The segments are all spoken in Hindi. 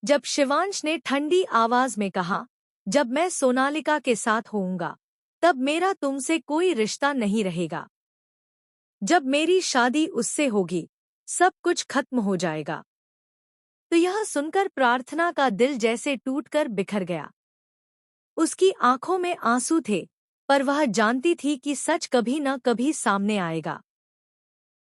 जब शिवांश ने ठंडी आवाज में कहा, जब मैं सोनालिका के साथ होऊंगा तब मेरा तुमसे कोई रिश्ता नहीं रहेगा। जब मेरी शादी उससे होगी सब कुछ खत्म हो जाएगा। तो यह सुनकर प्रार्थना का दिल जैसे टूटकर बिखर गया। उसकी आंखों में आंसू थे, पर वह जानती थी कि सच कभी न कभी सामने आएगा।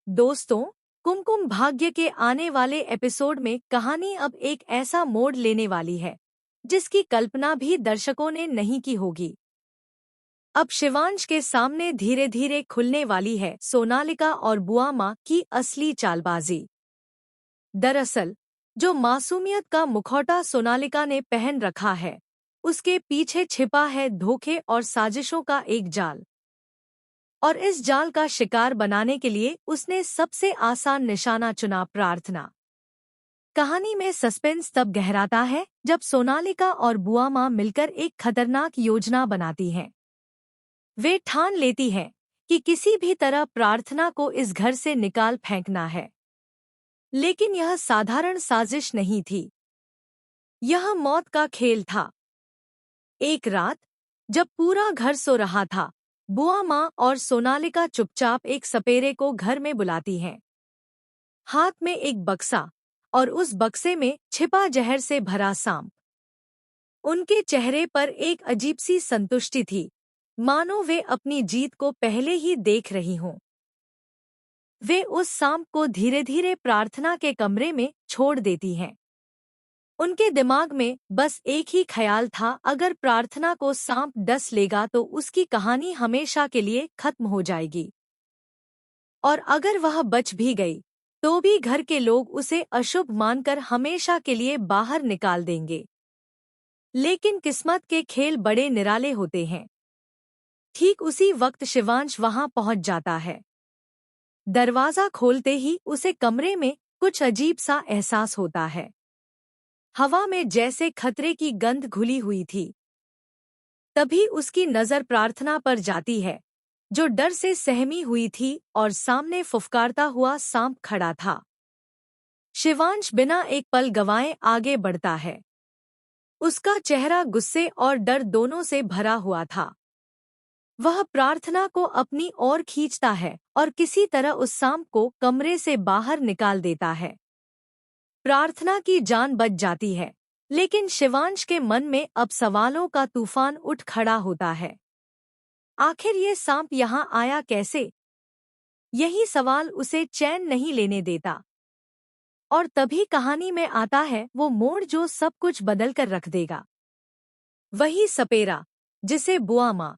दोस्तों, कुमकुम भाग्य के आने वाले एपिसोड में कहानी अब एक ऐसा मोड़ लेने वाली है जिसकी कल्पना भी दर्शकों ने नहीं की होगी। अब शिवांश के सामने धीरे धीरे खुलने वाली है सोनालिका और बुआ माँ की असली चालबाजी। दरअसल जो मासूमियत का मुखौटा सोनालिका ने पहन रखा है, उसके पीछे छिपा है धोखे और साजिशों का एक जाल। और इस जाल का शिकार बनाने के लिए उसने सबसे आसान निशाना चुना, प्रार्थना। कहानी में सस्पेंस तब गहराता है जब सोनालिका और बुआ माँ मिलकर एक खतरनाक योजना बनाती हैं। वे ठान लेती हैं कि किसी भी तरह प्रार्थना को इस घर से निकाल फेंकना है। लेकिन यह साधारण साजिश नहीं थी, यह मौत का खेल था। एक रात जब पूरा घर सो रहा था, बुआ माँ और सोनालिका चुपचाप एक सपेरे को घर में बुलाती हैं। हाथ में एक बक्सा और उस बक्से में छिपा जहर से भरा सांप। उनके चेहरे पर एक अजीब सी संतुष्टि थी, मानो वे अपनी जीत को पहले ही देख रही हों। वे उस सांप को धीरे धीरे प्रार्थना के कमरे में छोड़ देती हैं। उनके दिमाग में बस एक ही ख्याल था, अगर प्रार्थना को सांप डस लेगा तो उसकी कहानी हमेशा के लिए खत्म हो जाएगी। और अगर वह बच भी गई तो भी घर के लोग उसे अशुभ मानकर हमेशा के लिए बाहर निकाल देंगे। लेकिन किस्मत के खेल बड़े निराले होते हैं। ठीक उसी वक्त शिवांश वहां पहुंच जाता है। दरवाजा खोलते ही उसे कमरे में कुछ अजीब सा एहसास होता है। हवा में जैसे खतरे की गंध घुली हुई थी। तभी उसकी नजर प्रार्थना पर जाती है, जो डर से सहमी हुई थी और सामने फुफकारता हुआ सांप खड़ा था। शिवांश बिना एक पल गंवाए आगे बढ़ता है। उसका चेहरा गुस्से और डर दोनों से भरा हुआ था। वह प्रार्थना को अपनी ओर खींचता है और किसी तरह उस सांप को कमरे से बाहर निकाल देता है। प्रार्थना की जान बच जाती है, लेकिन शिवांश के मन में अब सवालों का तूफान उठ खड़ा होता है। आखिर ये सांप यहाँ आया कैसे? यही सवाल उसे चैन नहीं लेने देता। और तभी कहानी में आता है वो मोड़ जो सब कुछ बदल कर रख देगा। वही सपेरा जिसे बुआ माँ